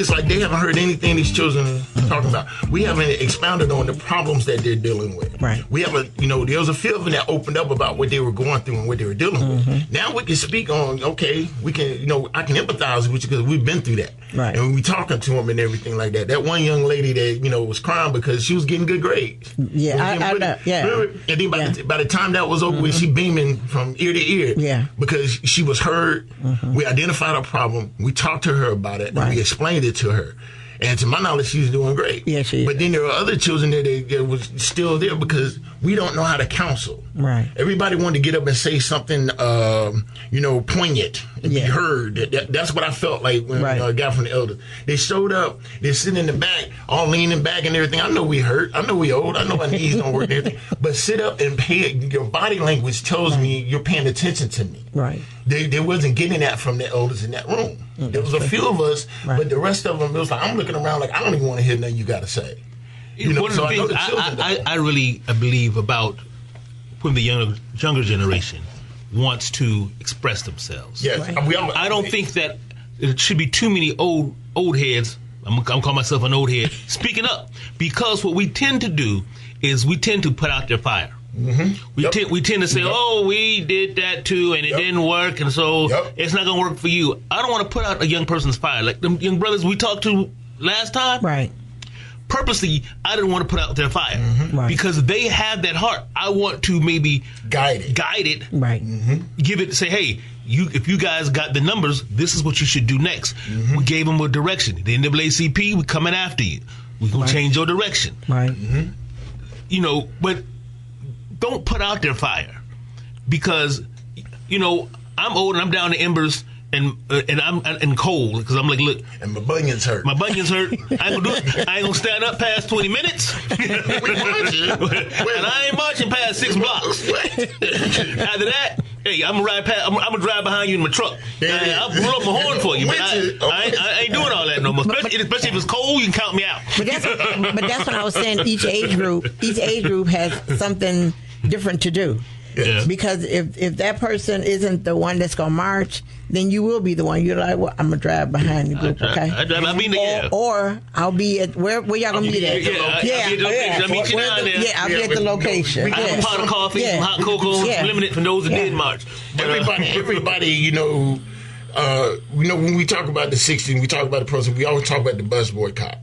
it's like they haven't heard anything these children are talking about. We haven't expounded on the problems that they're dealing with. Right. We haven't, there was a field that opened up about what they were going through and what they were dealing with. Now we can speak on, okay, we can, I can empathize with you because we've been through that. Right. And we talking to them and everything like that. That one young lady that, was crying because she was getting good grades. Yeah, I know. Yeah. Remember? And then by the time that was over with, she beaming from ear to ear. Yeah. Because she was heard. We identified a problem. We talked to her about it. And we explained it to her. And to my knowledge, she's doing great. Yeah, she is. But then there are other children that was still there because we don't know how to counsel. Right. Everybody wanted to get up and say something, poignant and be heard. That's what I felt like when I got from the elders. They showed up. They're sitting in the back, all leaning back and everything. I know we hurt. I know we old. I know my knees don't work and everything. But sit up and pay it. Your body language tells me you're paying attention to me. Right. They wasn't getting that from the elders in that room. There was a few of us, but the rest of them, it was like, I'm looking around like, I don't even want to hear nothing you got to say. One of the things I really believe about when the younger generation wants to express themselves. Yes. Right. I don't think that it should be too many old heads. I'm calling myself an old head speaking up, because what we tend to do is we tend to put out their fire. We tend to say, oh, we did that too, and it didn't work, and so it's not going to work for you. I don't want to put out a young person's fire. Like the young brothers we talked to last time. Right. Purposely, I didn't want to put out their fire because they have that heart. I want to maybe guide it. Right. Give it, say, hey, if you guys got the numbers, this is what you should do next. We gave them a direction. The NAACP, we're coming after you. We're going to change your direction. Right. But don't put out their fire, because, I'm old and I'm down to embers. And I'm cold because I'm like, look. And my bunions hurt. I ain't gonna stand up past 20 minutes. And I ain't marching past 6 blocks. After that, hey, I'm gonna drive behind you in my truck. I'll blow up my horn for you, but I ain't doing all that no more. Especially if it's cold, you can count me out. But that's what I was saying. Each age group has something different to do. Yes. Because if that person isn't the one that's gonna march, then you will be the one. You're like, well, I'm gonna drive behind the group, okay? Or I'll be at where y'all gonna be at? I'll meet you down there. I'll be at the location. I have a pot of coffee, some hot cocoa, limited for those that did march. Everybody, when we talk about the 60s, we talk about the process. We always talk about the bus boycott.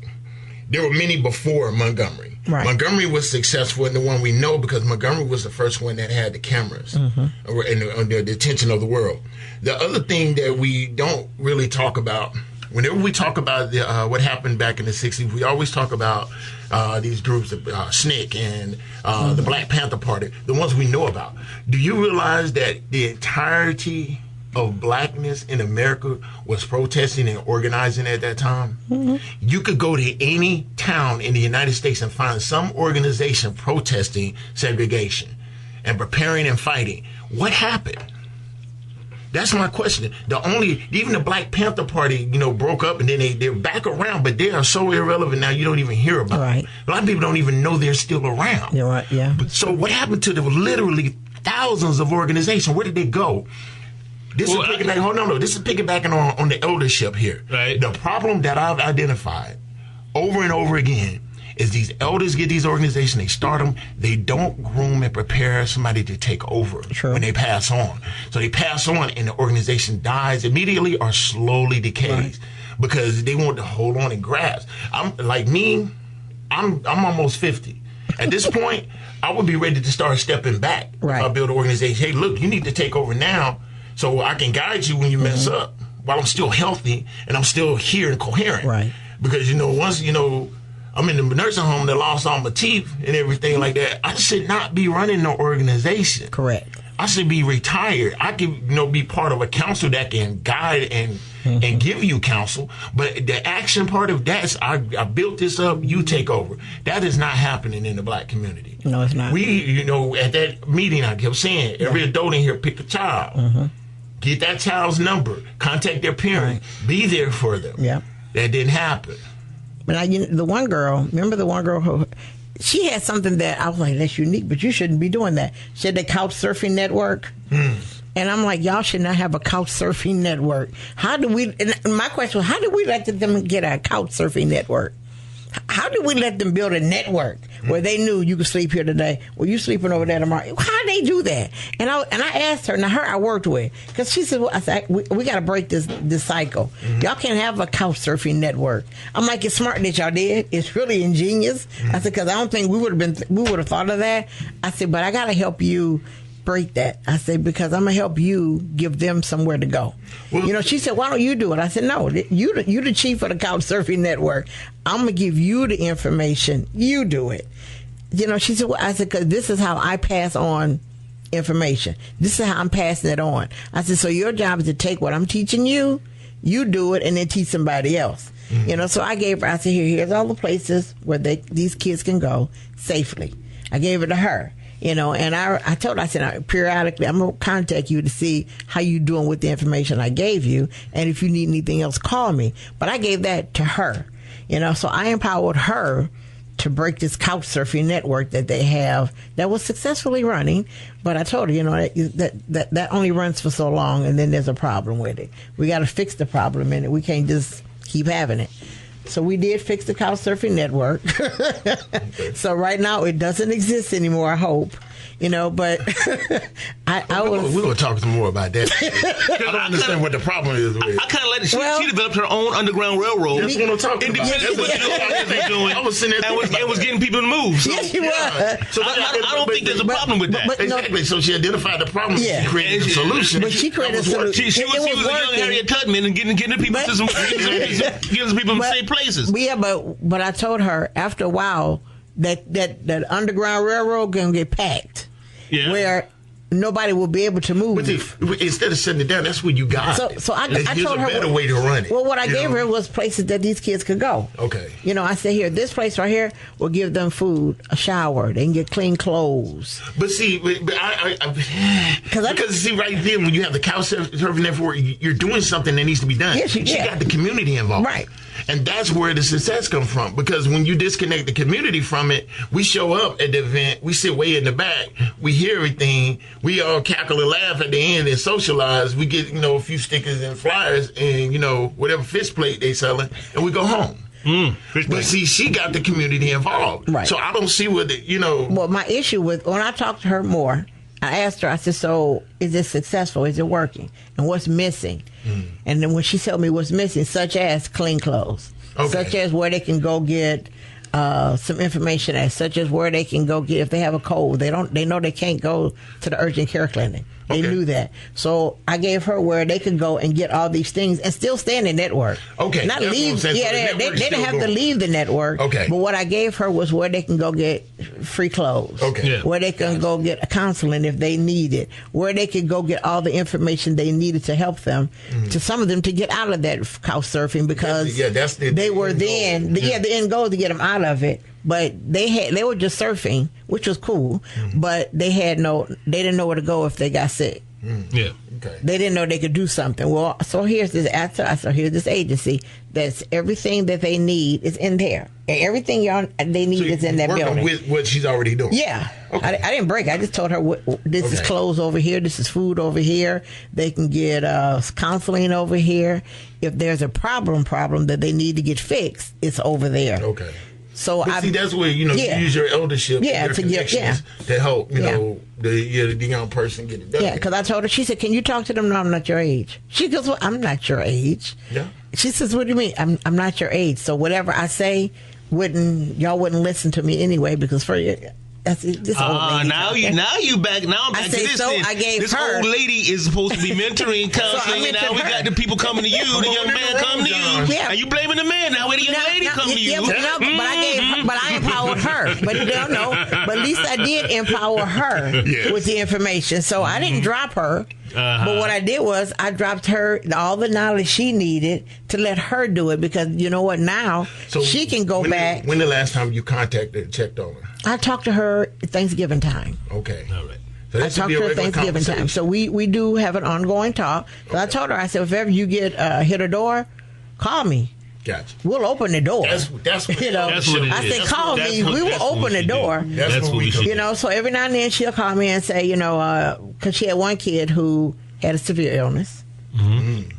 There were many before Montgomery. Right. Montgomery was successful, and the one we know because Montgomery was the first one that had the cameras and the attention of the world. The other thing that we don't really talk about, whenever we talk about what happened back in the 60s, we always talk about these groups, SNCC and the Black Panther Party, the ones we know about. Do you realize that the entirety of blackness in America was protesting and organizing at that time? You could go to any town in the United States and find some organization protesting segregation and preparing and fighting. What happened? That's my question. Even the Black Panther Party, broke up and then they're back around, but they are so irrelevant now you don't even hear about them. A lot of people don't even know they're still around. You're right, yeah. So what happened to the literally thousands of organizations? Where did they go? This is piggybacking on the eldership here. Right. The problem that I've identified over and over again is these elders get these organizations, they start them, they don't groom and prepare somebody to take over when they pass on. So they pass on and the organization dies immediately or slowly decays because they want to hold on and grasp. I'm almost 50. At this point, I would be ready to start stepping back. Right. If I build an organization, hey, look, you need to take over now so I can guide you when you mess up while I'm still healthy and I'm still here and coherent. Right. Because, once, I'm in the nursing home that lost all my teeth and everything like that, I should not be running no organization. Correct. I should be retired. I could, be part of a council that can guide and give you counsel. But the action part of that is I built this up, you take over. That is not happening in the black community. No, it's not. We, at that meeting, I kept saying, every adult in here pick a child. Get that child's number. Contact their parent. Be there for them. Yeah. That didn't happen. But the one girl, remember the one girl who, she had something that I was like, that's unique, but you shouldn't be doing that. She had the Couchsurfing Network. And And I'm like, y'all should not have a Couchsurfing network. My question was, how did we let them get a Couchsurfing network? How did we let them build a network where they knew you could sleep here today? Well, you sleeping over there tomorrow. How did they do that? And I asked her, now her I worked with, because she said, we got to break this cycle. Y'all can't have a Couchsurfing network. I'm like, it's smart that y'all did. It's really ingenious. I said, because I don't think we would have thought of that. I said, but I got to help you break that. I said, because I'm gonna help you give them somewhere to go. Well, she said, why don't you do it? I said, no, you the chief of the Couchsurfing network. I'm gonna give you the information. You do it. She said, well, I said, because this is how I pass on information. This is how I'm passing it on. I said, so your job is to take what I'm teaching you, you do it, and then teach somebody else. So I said, here's all the places where these kids can go safely. I gave it to her. And I told her, I said, periodically, I'm going to contact you to see how you're doing with the information I gave you. And if you need anything else, call me. But I gave that to her, so I empowered her to break this Couchsurfing network that they have that was successfully running. But I told her, that only runs for so long, and then there's a problem with it. We got to fix the problem in it. We can't just keep having it. So we did fix the Couchsurfing network. So right now it doesn't exist anymore, I hope. But we're going to talk some more about that. I don't understand what the problem is with it. I kind of like she developed her own underground railroad. That's what I'm talking about. That's what doing. I was sitting there and was getting people to move. So, yes, she was. So I don't think there's a problem with that. Exactly. So she identified the problem. She created a solution. But she created a solution. She was a young Harriet Tubman and getting the people to some safe places. Yeah, but I told her after a while that Underground Railroad gonna get packed. Yeah. Where nobody will be able to move. But instead of sitting it down, that's what you got. So I told her a better way to run it. Well, what I gave her was places that these kids could go. Okay. I said, here, this place right here will give them food, a shower, they can get clean clothes. But see, because right then when you have the Couchsurfing Network, you're doing something that needs to be done. Yes, she got the community involved. Right. And that's where the success comes from. Because when you disconnect the community from it, we show up at the event, we sit way in the back, we hear everything, we all cackle and laugh at the end and socialize. We get, a few stickers and flyers and, whatever fish plate they selling, and we go home. But see, she got the community involved. Right. So I don't see what Well, my issue with, when I talked to her more, I asked her, I said, so is it successful? Is it working? And what's missing? And then when she told me what's missing, such as clean clothes, such as where they can go get some information at, such as where they can go get, if they have a cold, they know they can't go to the urgent care clinic. They knew that. So I gave her where they could go and get all these things and still stay in the network. Okay. Not leave. Yeah, they didn't have to leave the network. Okay. But what I gave her was where they can go get free clothes. Okay. Yeah. Where they can go get a counseling if they need it. Where they could go get all the information they needed to help them, to some of them to get out of that Couchsurfing because they were then, the end goal to get them out of it. But they were just surfing, which was cool, but they didn't know where to go if they got sick. Yeah. Okay. They didn't know they could do something. Well, so here's this agency that's everything that they need is in there. Everything they need is in that building. With what she's already doing. Yeah. Okay. I didn't break. I just told her this is clothes over here. This is food over here. They can get counseling over here. If there's a problem that they need to get fixed, it's over there. Okay. So see, that's where you use your eldership, your connections to help the young person get it done. Yeah, because I told her, she said, "Can you talk to them? No, I'm not your age." She goes, "Well, I'm not your age." Yeah. She says, "What do you mean? I'm not your age. So whatever I say, y'all wouldn't listen to me anyway because for you." That's this old lady. Now I'm back to this. So I gave this her. Old lady is supposed to be mentoring, counseling, and now we got the people coming to you. The young man coming to you, and you blaming the man now. Where the young lady come to you? But I empowered her. But But at least I did empower her with the information. So I didn't drop her. But what I did was I dropped her all the knowledge she needed to let her do it because you know what now she can go back. When the last time you contacted and checked on her? I talked to her at Thanksgiving time. Okay. All right. So I talked to her Thanksgiving time. So we do have an ongoing talk. So I told her, I said, if ever you get hit a door, call me. Gotcha. We'll open the door. That's what that's what it is. I said, call me. We will open the door. That's what we should do. So every now and then she'll call me and say, because she had one kid who had a severe illness.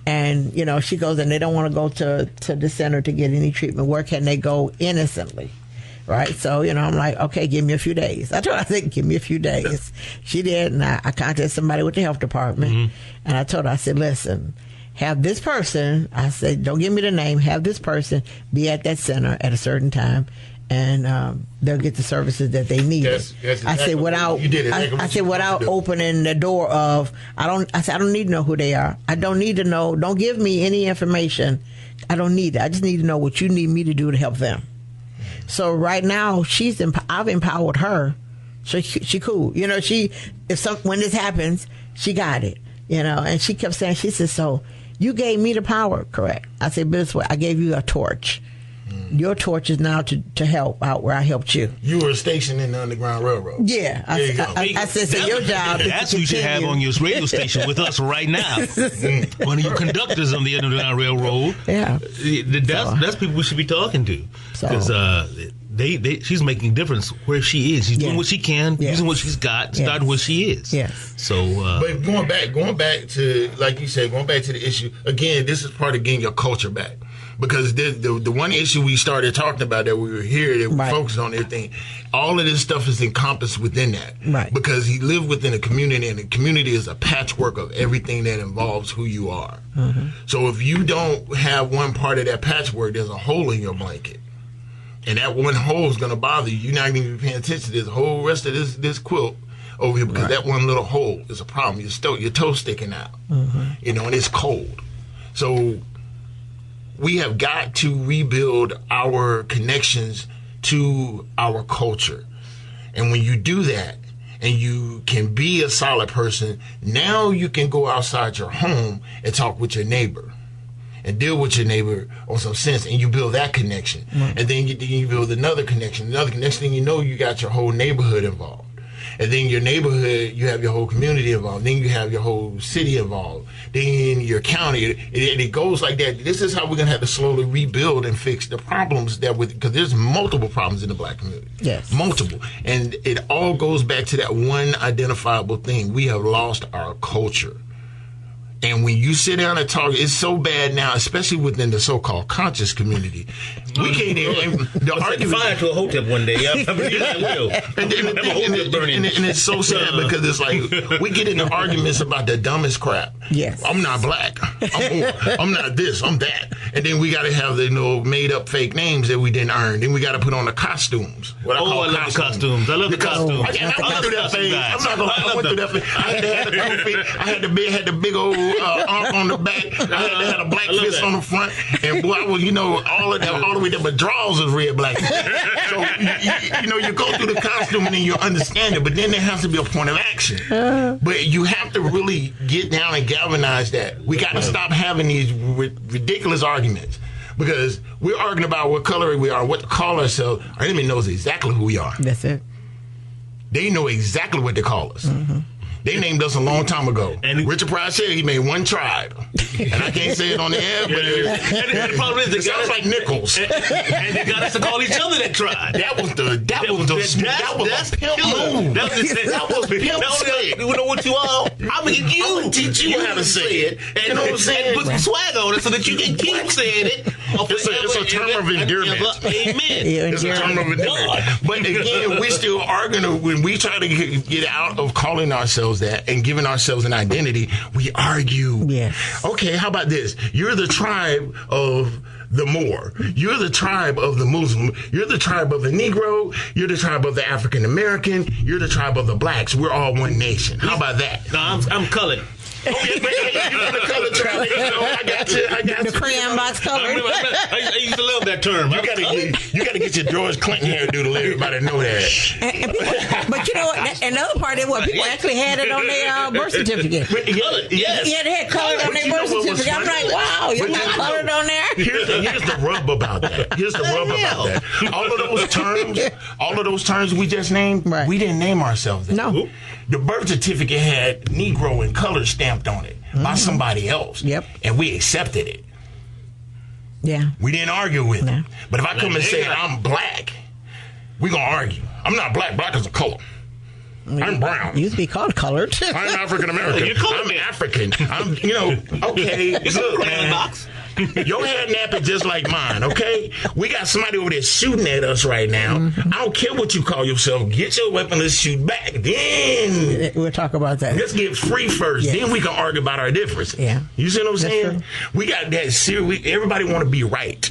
And, you know, she goes, and they don't want to go to the center to get any treatment. Where can they go innocently? Right? So, you know, I'm like, okay, give me a few days. I told her, I said, give me a few days. She did, and I contacted somebody with the health department, and I told her, I said, listen, have this person, I said, don't give me the name, have this person be at that center at a certain time, and they'll get the services that they need. That's exactly I said without, I said without opening the door of, I don't need to know who they are. I don't need to know. Don't give me any information. I don't need it. I just need to know what you need me to do to help them. So right now I've empowered her, so she cool. You know, when this happens, she got it. You know, and she kept saying, she said, so you gave me the power, correct? I said, but this way, I gave you a torch. Your torch is now to help out where I helped you. You were stationed in the Underground Railroad. Yeah. I said, so your job is that's what you should have on your radio station with us right now. One of your conductors on the Underground Railroad. Yeah. That's people we should be talking to. Because she's making a difference where she is. She's doing what she can, using what she's got, starting where she is. Yes. So, but going back to, like you said, going back to the issue, again, this is part of getting your culture back. Because the one issue we started talking about that we were here, that we focused on everything, all of this stuff is encompassed within that. Right. Because he lived within a community, and the community is a patchwork of everything that involves who you are. So if you don't have one part of that patchwork, there's a hole in your blanket. And that one hole is going to bother you. You're not going to be paying attention to this whole rest of this quilt over here, because that one little hole is a problem. Your toe sticking out, you know, and it's cold. So we have got to rebuild our connections to our culture. And when you do that, and you can be a solid person, now you can go outside your home and talk with your neighbor and deal with your neighbor on some sense, and you build that connection. And then you build another connection. Next thing you know, you got your whole neighborhood involved. And then your neighborhood, you have your whole community involved. Then you have your whole city involved. Then your county. It goes like that. This is how we're going to have to slowly rebuild and fix the problems because there's multiple problems in the black community. Yes. Multiple. And it all goes back to that one identifiable thing. We have lost our culture. And when you sit down and talk, it's so bad now, especially within the so-called conscious community. We can't even. The argument. Fire to a hotel one day. And it's so sad because it's like we get into arguments about the dumbest crap. Yes. I'm not black. I'm not this. I'm that. And then we got to have the made up fake names that we didn't earn. Then we got to put on the costumes. I love the costumes. I love the costumes. I went through that phase. I went through that phase. I had to have the goofy. I had the big old arm on the back. I had to have a black fist on the front. And boy, all of that, all the way down, but draws is red black. So you go through the costume and then you understand it. But then there has to be a point of action. But you have to really get down and galvanize that. We got to stop having these ridiculous arguments. Because we're arguing about what color we are, what to call ourselves. Our enemy knows exactly who we are. That's it. They know exactly what to call us. They named us a long time ago. And Richard Pryor said he made one tribe. And I can't say it on the air, but the problem is it sounds like Nichols. And they got us to call each other that tribe. That was a pimp move. That was pimp shit. You know what you are? I'm going to teach you how to say it. You know what I'm saying? And put some swag on it so that you can keep saying it. It's a term of endearment. Amen. It's a term of endearment. But again, we're still arguing. When we try to get out of calling ourselves that and giving ourselves an identity, we argue. Yes. Okay, how about this? You're the tribe of the Moor. You're the tribe of the Muslim. You're the tribe of the Negro. You're the tribe of the African American. You're the tribe of the blacks. We're all one nation. How about that? No, I'm colored. Okay, but you're the color tribe. I got you. The crayon box color. I used to love that term. You got to get your George Clinton hairdo to let everybody know that. But you know what? Another part is what people actually had it on their birth certificate. Yes. Yeah, they had colored on their birth certificate. I'm like, wow, you got colored on there? Here's the rub about that. All of those terms we just named, we didn't name ourselves that. No. The birth certificate had Negro and color stamped on it by somebody else. Yep. And we accepted it. Yeah. We didn't argue with it. But if I come and say I'm black, we're going to argue. I'm not black. Black is a color. I'm brown. You used to be called colored. I'm African American. I'm African. I'm, okay. Look, man. Your hair nappy just like mine, okay? We got somebody over there shooting at us right now. I don't care what you call yourself. Get your weapon, let's shoot back. Then we'll talk about that. Let's get free first. Yes. Then we can argue about our differences. Yeah. You see what I'm saying? True. We got that serious. Everybody want to be right.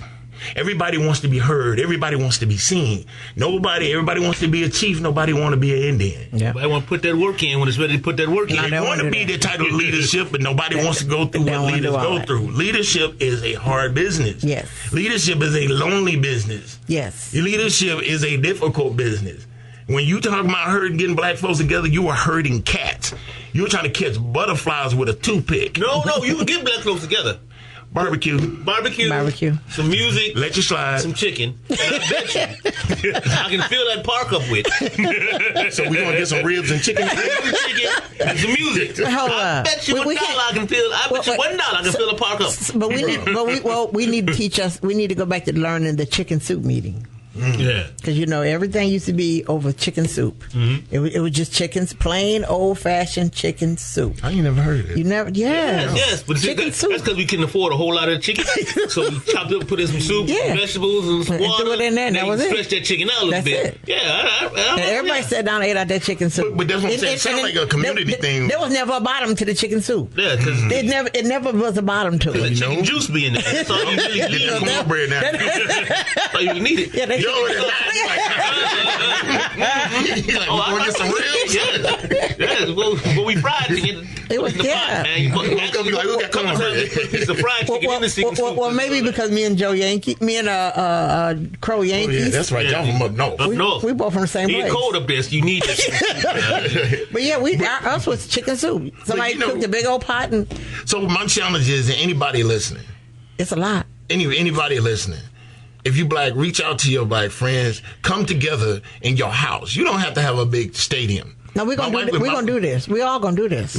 Everybody wants to be heard. Everybody wants to be seen. Everybody wants to be a chief. Nobody want to be an Indian. Yeah. Everybody want to put that work in when it's ready to put that work in. They want to be the title of leadership, but nobody wants to go through what leaders go through. Leadership is a hard business. Yes. Leadership is a lonely business. Yes. Leadership is a difficult business. When you talk about getting black folks together, you are herding cats. You're trying to catch butterflies with a toothpick. No, you can get black folks together. Barbecue. Some music. Let you slide. Some chicken. And I bet you, I can fill that park up with. So we're going to get some ribs and chicken. And some music. Hold I up. bet you $1 I can fill. I bet you $1 I can fill a park up. But we need to teach us. We need to go back to learning the chicken soup meeting. Yeah, because everything used to be over chicken soup. Mm-hmm. It was just chickens, plain old fashioned chicken soup. I ain't never heard of it. You never, yes, but chicken soup. That's because we couldn't afford a whole lot of chicken, so we chopped up, put in some soup, vegetables, and some water. Threw it in there, and that was it. Stretch that chicken out a little bit. It. Yeah, and everybody sat down and ate out that chicken soup. But that's what I'm saying. It sounds like a community thing. There was never a bottom to the chicken soup. Yeah, because it never was a bottom to it. The chicken juice be in there. That's all you really need. Cornbread now. That's all you need it. Yeah, He's like, we're going to get some ribs? Yes. Well, we fried chicken. It was, You're going to be like, who got cornbread? It's a fried chicken in the chicken soup. Well, maybe because me and Crow Yankees. Oh, yeah, that's right. Y'all from up north. Up north. We both from the same place. It's cold up there, so you need it. But yeah, us was chicken soup. Somebody cooked a big old pot. So my challenge is, anybody listening. It's a lot. Anybody listening. If you black, reach out to your black friends. Come together in your house. You don't have to have a big stadium. No, we're gonna do this. We all gonna do this.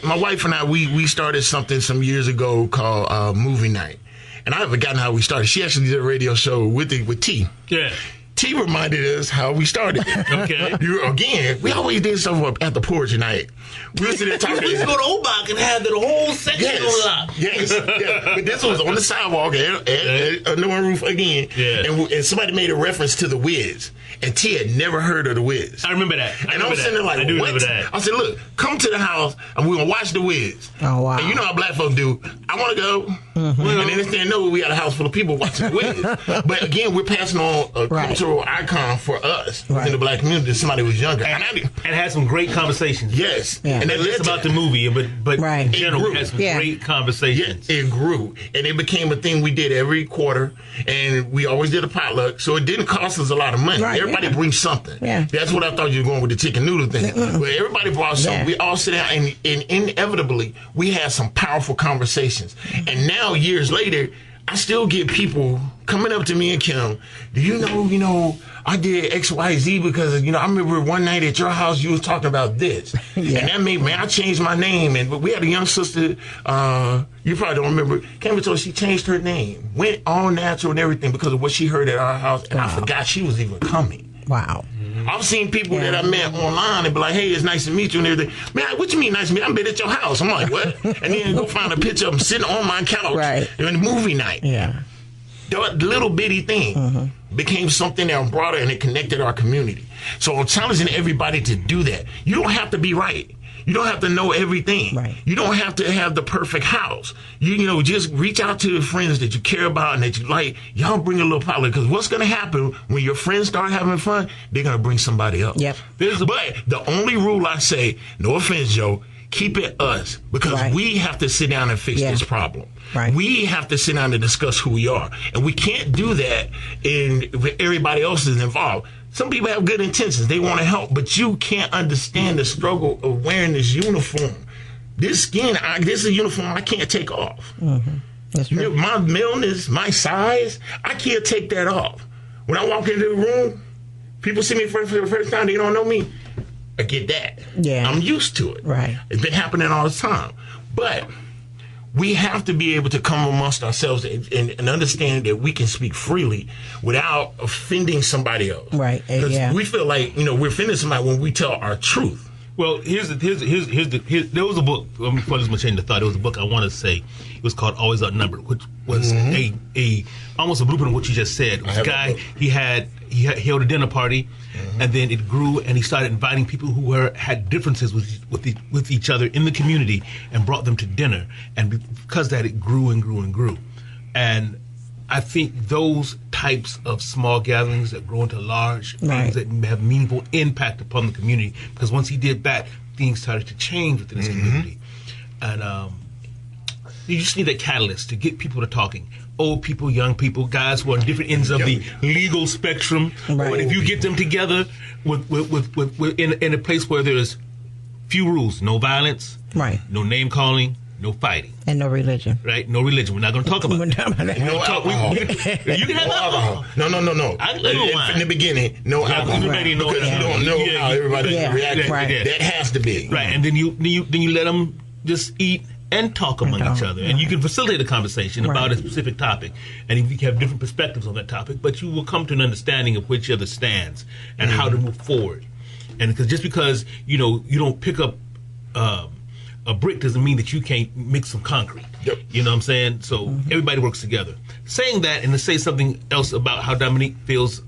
My wife and I, we started something some years ago called Movie Night, and I have forgotten how we started. She actually did a radio show with T. Yeah. T reminded us how we started. Okay. We always did stuff at the porch at night. We used to talk. We used to go to Obach and have the whole section on lock. Yes. But this was on the sidewalk at no roof again. Yeah. And somebody made a reference to The Wiz. And T had never heard of The Wiz. I remember that. I was sitting there like, what? I said, look, come to the house and we're going to watch The Wiz. Oh, wow. And you know how black folks do. I want to go. Mm-hmm. And then they know we got a house full of people watching The Wiz. But again, we're passing on a cultural icon for us in the black community. Somebody who was younger. And had some great conversations. Yes. Yeah. And not just about the movie, but in general, had some great conversations. Yeah, it grew. And it became a thing we did every quarter. And we always did a potluck. So it didn't cost us a lot of money. Right, Everybody brings something. Yeah. That's what I thought you were going with the chicken noodle thing. But everybody brought something. We all sit down and inevitably we had some powerful conversations. And now years later, I still get people coming up to me and Kim, do you know, I did XYZ because, I remember one night at your house you was talking about this. Yeah. And that made I changed my name. And we had a young sister, you probably don't remember, Kim told she changed her name, went all natural and everything because of what she heard at our house. And I forgot she was even coming. Wow. I've seen people that I met online and be like, hey, it's nice to meet you and everything. Man, what you mean nice to meet? I've been at your house. I'm like, what? And then go find a picture of them sitting on my couch in the movie night. Yeah. That little bitty thing became something that broader and it connected our community. So I'm challenging everybody to do that. You don't have to be right. You don't have to know everything. Right. You don't have to have the perfect house. You just reach out to the friends that you care about and that you like. Y'all bring a little potluck because what's going to happen when your friends start having fun? They're going to bring somebody else. Yep. But the only rule I say, no offense, Joe, keep it us because we have to sit down and fix this problem. Right. We have to sit down and discuss who we are. And we can't do that if everybody else is involved. Some people have good intentions. They want to help, but you can't understand the struggle of wearing this uniform. This skin, this is a uniform I can't take off. Mm-hmm. That's true. My maleness, my size, I can't take that off. When I walk into the room, people see me for the first time, they don't know me. I get that. Yeah. I'm used to it. Right. It's been happening all the time. But we have to be able to come amongst ourselves and understand that we can speak freely without offending somebody else. Right. Because we feel like, we're offending somebody when we tell our truth. Well, there was a book, before I just change the thought, there was a book I want to say, it was called Always Outnumbered, which was a almost a blueprint of what you just said. This guy, he held a dinner party, and then it grew, and he started inviting people who had differences with each other in the community and brought them to dinner. And because of that, it grew and grew and grew. And I think those types of small gatherings that grow into large things that have meaningful impact upon the community, because once he did that, things started to change within his community. And you just need that catalyst to get people to talking. Old people, young people, guys who are on different ends of the legal spectrum. Right. But if you get them together in a place where there's few rules, no violence, no name calling, no fighting. And no religion. Right? No religion. We're not going to talk about it. No alcohol. You can have alcohol. No. In the beginning, no alcohol. Because you don't know how everybody reacts. Right. That has to be. Right. And then you let them just eat and talk among each other. And you can facilitate a conversation about a specific topic. And you have different perspectives on that topic, but you will come to an understanding of which other stands and how to move forward. And just because, you don't pick up a brick doesn't mean that you can't mix some concrete. Yep. You know what I'm saying? So everybody works together. Saying that, and to say something else about how Dominique feels,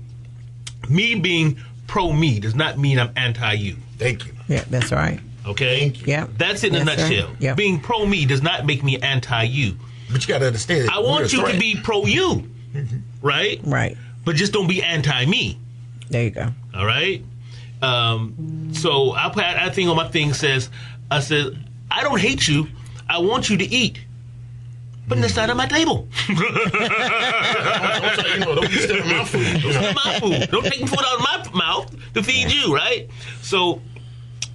me being pro-me does not mean I'm anti-you. Thank you. Yeah, that's right. Okay? Yeah. That's it in a nutshell. Right. Yep. Being pro-me does not make me anti-you. But you got to understand. I want you to be pro-you. Right? Right. But just don't be anti-me. There you go. All right? So I think on my thing says, I don't hate you. I want you to eat. But it's not on my table. Don't be stealing my food. Don't steal my food. Don't take food out of my mouth to feed you, right? So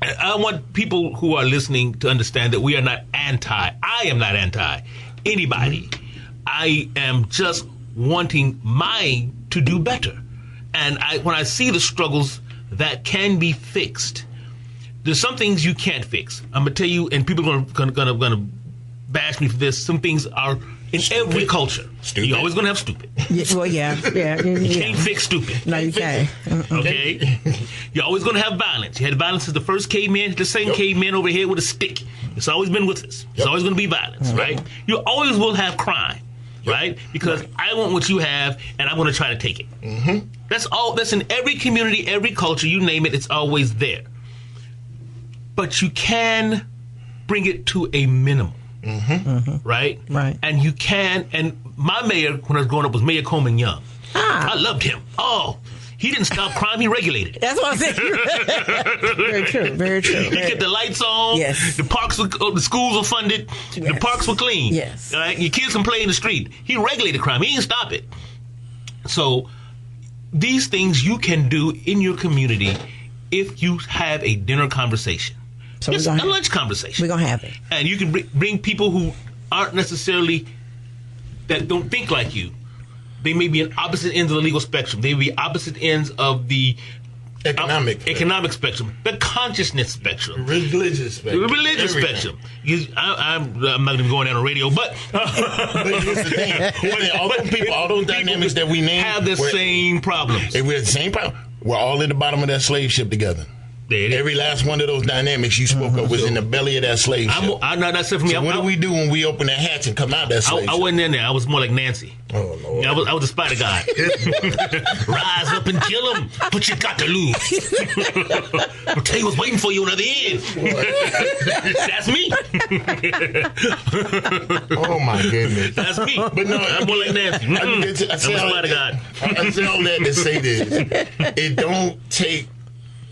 I want people who are listening to understand that we are not I am not anti anybody. I am just wanting mine to do better. And when I see the struggles that can be fixed, there's some things you can't fix. I'm gonna tell you, and people are gonna bash me for this. Some things are in every culture. Stupid. You're always gonna have stupid. Yeah, well, yeah. You can't fix stupid. No, you can't. Okay? You're always gonna have violence. You had violence since the first caveman, the same caveman over here with a stick. It's always been with us. It's always gonna be violence, right? You always will have crime, right? Because I want what you have, and I'm gonna try to take it. That's all. That's in every community, every culture. You name it, it's always there. But you can bring it to a minimum, right? Right. And you can, and my mayor, when I was growing up, was Mayor Coleman Young. I loved him. Oh, he didn't stop crime, he regulated it. That's what I'm saying. Very true, very true. He kept the lights on. Yes. The parks, the schools were funded. Yes. The parks were clean. Yes. Right? Your kids can play in the street. He regulated crime. He didn't stop it. So these things you can do in your community if you have a dinner conversation. So just a lunch conversation. We're going to have it. And you can bring people who aren't necessarily, that don't think like you. They may be on opposite ends of the legal spectrum. They may be opposite ends of the economic spectrum, the consciousness spectrum, religious spectrum, the religious spectrum. I'm not going to be going down on radio, but here's the thing: all those dynamics that we named have the same problems. And we're the same problem. We're all in the bottom of that slave ship together. Every last one of those dynamics you spoke of was in the belly of that slave ship. That's it for me. So what do we do when we open that hatch and come out that slave ship? I wasn't in there. I was more like Nancy. Oh, Lord. I was a spider guy. Rise up and kill him, but you got to lose. I'll tell you what's waiting for you on the other end. That's me. Oh, my goodness. That's me. But no, I'm more like Nancy. I'm a spider guy. I say all that to say this. It don't take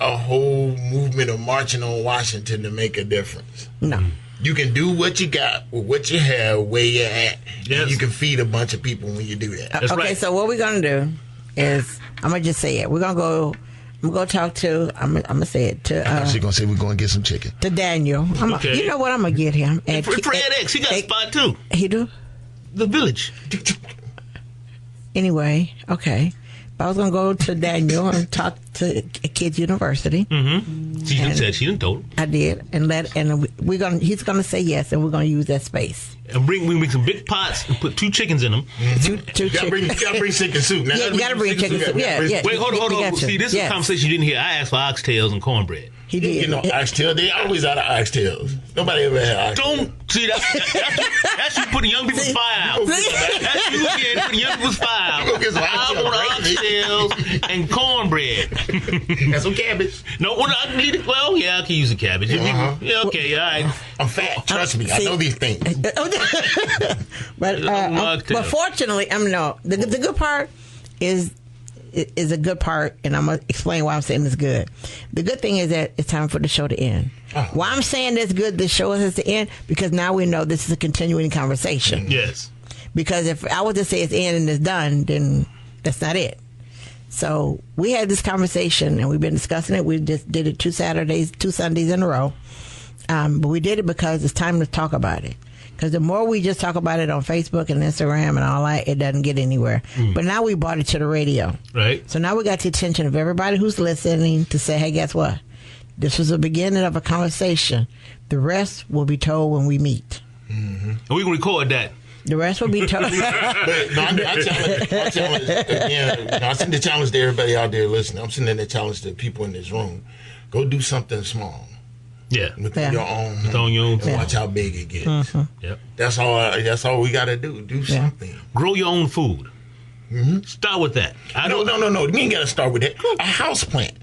a whole movement of marching on Washington to make a difference. No. You can do what you got with what you have, where you're at. Yes. And you can feed a bunch of people when you do that. That's okay, right. So what we're going to do is, I'm going to just say it. I'm going to go talk to, I'm going to say it to... She's going to say we're going to get some chicken. To Daniel. Okay. You know what I'm going to get him? Fred X, he got a spot too. He do? The Village. Anyway, okay. I was going to go to Daniel and talk to Kids University. Mm-hmm. She said she didn't told him. I did, he's going to say yes, and we're going to use that space. And we bring some big pots and put 2 chickens in them. Mm-hmm. You gotta bring chicken soup. Now, you gotta bring chicken soup. Yeah. Wait, hold on. See, this is a conversation you didn't hear. I asked for oxtails and cornbread. He did. You know, oxtails. They always out of oxtails. Nobody ever had oxtails. Don't see that's you putting young people's fire out. That's you again putting young people's fire out. I want oxtails and cornbread. Got some cabbage. No, I need it. Well, yeah, I can use a cabbage. Yeah, okay, all right. I'm fat. Trust me, I know these things. but fortunately, the good part is a good part, and I'm going to explain why I'm saying it's good. The good thing is that it's time for the show to end. Why I'm saying it's good the show has to end, because now we know this is a continuing conversation. Yes. Because if I was to say it's end and it's done, then that's not it. So we had this conversation, and we've been discussing it. We just did it 2 Sundays in a row. But we did it because it's time to talk about it. Because the more we just talk about it on Facebook and Instagram and all that, it doesn't get anywhere. But now we brought it to the radio. Right. So now we got the attention of everybody who's listening to say, hey, guess what? This was the beginning of a conversation. The rest will be told when we meet. Mm-hmm. And we can record that. The rest will be told. I send the challenge to everybody out there listening. I'm sending the challenge to people in this room. Go do something small. Yeah. Within your own. And watch how big it gets. Mm-hmm. Yep. That's all we got to do. Do something. Grow your own food. Mm-hmm. Start with that. No. You ain't got to start with that. A house plant.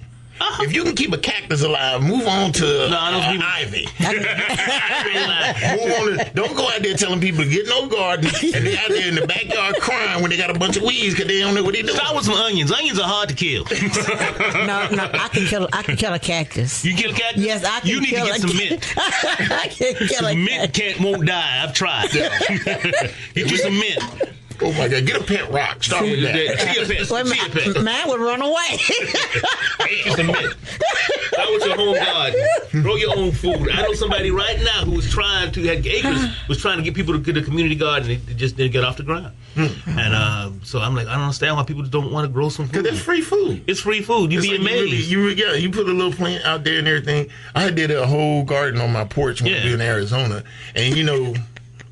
If you can keep a cactus alive, move on to ivy. Move on. Don't go out there telling people to get no garden and they out there in the backyard crying when they got a bunch of weeds because they don't know what they doing. Start with some onions. Onions are hard to kill. No, I can kill a cactus. You kill a cactus? Yes, I can. You need to get some mint. I can kill a mint won't die. I've tried. Get you some mint. Oh my God! Get a pet rock. Start with that. Man would run away. Get some mint. Start with your home garden. Grow your own food. I know somebody right now who was trying to had acres was trying to get people to get a community garden. It just didn't get off the ground. And so I'm like, I don't understand why people don't want to grow some food. Because it's free food. It's free food. You'd be amazed. You put a little plant out there and everything. I did a whole garden on my porch when we were in Arizona, and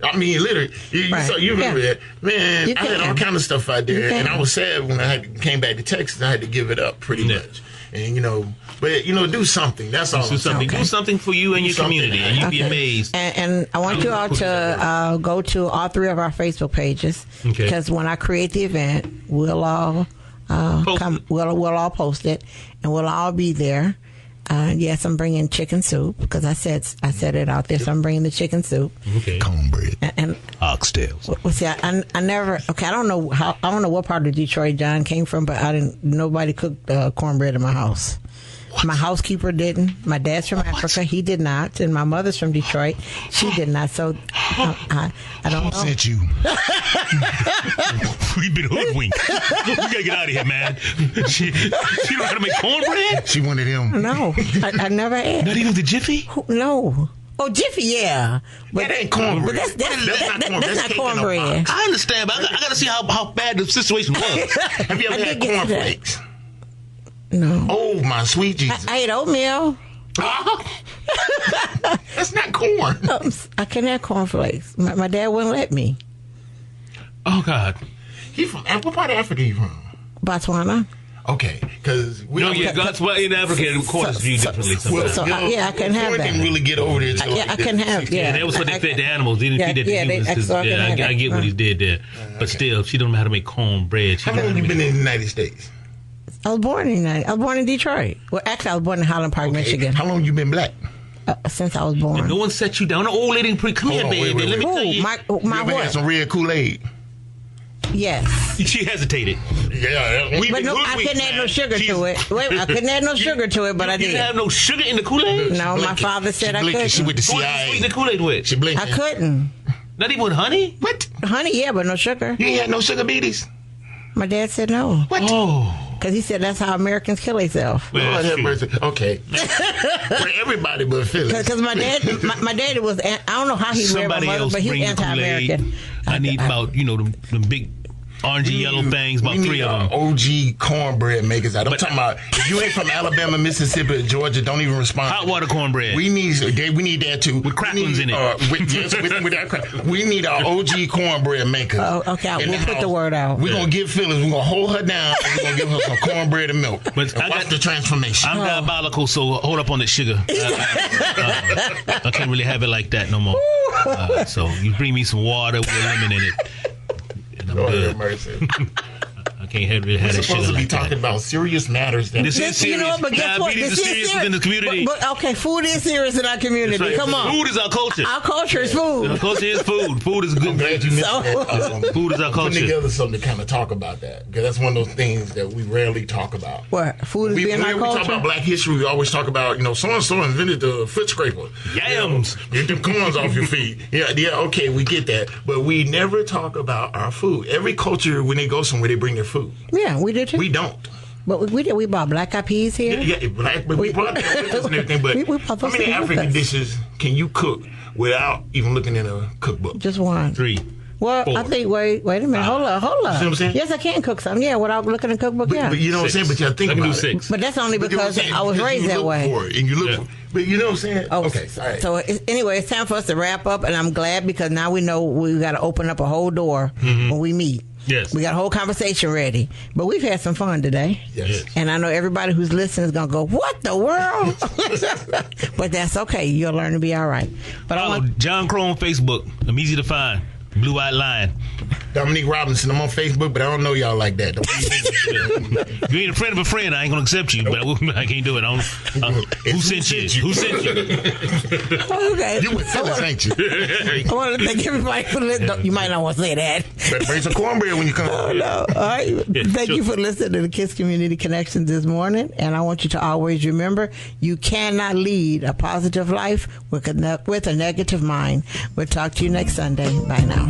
I mean, literally, you remember that. Man, I had all kind of stuff out there, and I was sad when I came back to Texas. I had to give it up pretty much. And, do something. That's all. Do something. Do something for you and your community, and you'd be amazed. And I want you all to go to all 3 of our Facebook pages, because when I create the event, we'll all we'll all post it, and we'll all be there. Yes, I'm bringing chicken soup because I said it out there. So I'm bringing the chicken soup, cornbread, and oxtails. Well, see, I never. Okay, I don't know what part of Detroit John came from, but nobody cooked cornbread in my house. What? My housekeeper didn't. My dad's from Africa. He did not. And my mother's from Detroit. She did not. So I don't know. Sent you. We've been hoodwinked. We gotta get out of here, man. She don't know how to make cornbread? She wanted him. No, I never had. Not even the Jiffy? No. Oh, Jiffy, yeah. But that ain't cornbread. That's not cornbread. I understand, but I gotta see how bad the situation was. Have you ever had cornflakes? No. Oh, my sweet Jesus. I ate oatmeal. That's not corn. I can't have cornflakes. My dad wouldn't let me. Oh, God. He's from what part of Africa you from? Botswana. Okay, because we in Africa, of course, it's viewed differently sometimes. I couldn't have that. Didn't really get over there. I couldn't have. Yeah, that was what they fed the animals. They didn't feed that to humans. I get what he did there, but still, she don't know how to make cornbread. How long have you been in the United States? I was born in Detroit. Well, actually, I was born in Highland Park, Michigan. How long you been black? Since I was born. And no one set you down. The old lady, come here, baby. Let me tell you. My you what? Had some red Kool-Aid. Yes. She hesitated. Yeah. But no, I couldn't add no sugar to it. I couldn't add no sugar to it, but I did. You didn't have no sugar in the Kool-Aid? No, my father said I couldn't. She went to CIA. What did the Kool-Aid with? She blinked. I couldn't. Not even with honey? What? Honey, yeah, but no sugar. You ain't had no sugar beaties? My dad said no. What? Oh. Because he said that's how Americans kill themselves. Lord have mercy. Okay. For everybody but Phyllis. Because my dad was, I don't know how he married my mother, but he was anti-American. I need about, them big orangey yellow things, about 3 of them. OG cornbread makers. I'm talking about, if you ain't from Alabama, Mississippi, or Georgia, don't even respond. Hot water cornbread. We need that too. With cracklings in it. With that crack. We need our OG cornbread makers. Oh, okay, we'll put the word out. We're going to give Phyllis, we're going to hold her down, and we're going to give her some cornbread and milk. But I watch the transformation. I'm diabolical, so hold up on the sugar. I can't really have it like that no more. So you bring me some water with a lemon in it, and I'm good. Mercy. I can't really have that sugar. We're supposed to be like talking about serious matters. This is serious. You know, but guess what? Diabetes is serious within the community. But, okay, food is serious in our community. Right. Come on. Food is our culture. Our culture is food. Our culture is food. Food is good. I'm glad you mentioned that. Food is our culture. Putting together something to kind of talk about that, because that's one of those things that we rarely talk about. What? Food is being our culture? We talk about Black history. We always talk about, so-and-so invented the foot scraper. Yams. Get them corns off your feet. Yeah, okay, we get that. But we never talk about our food. Every culture, when they go somewhere, they bring their food. Yeah, we did too. We don't. But we did. We bought black eyed peas here. Yeah, but we brought that with us and everything. But how many African dishes can you cook without even looking in a cookbook? Just one. 3. Well, 4. I think, wait a minute. Hold up. You see what I'm saying? Yes, I can cook something. Yeah, without looking in a cookbook, yeah. But you know 6. what I'm saying? But you think about it. 6. But that's only because I was raised that way. And you look for it. But you know what I'm saying? Oh, okay, sorry. So anyway, it's time for us to wrap up, and I'm glad because now we know we got to open up a whole door when we meet. Yes. We got a whole conversation ready. But we've had some fun today. Yes. And I know everybody who's listening is going to go, what the world? But that's okay. You'll learn to be all right. But Follow John Crow on Facebook. I'm easy to find. Blue-eyed lion. Dominique Robinson. I'm on Facebook, but I don't know y'all like that. If you ain't a friend of a friend, I ain't gonna accept you. But I can't do it. Who sent you? Who sent you? Okay. You with Phyllis, ain't you? I want to thank everybody for listening. You might not want to say that. Better bring some cornbread when you come. Oh, no. All right. Thank you for listening to the Kids Community Connections this morning. And I want you to always remember, you cannot lead a positive life with a negative mind. We'll talk to you next Sunday. Bye now.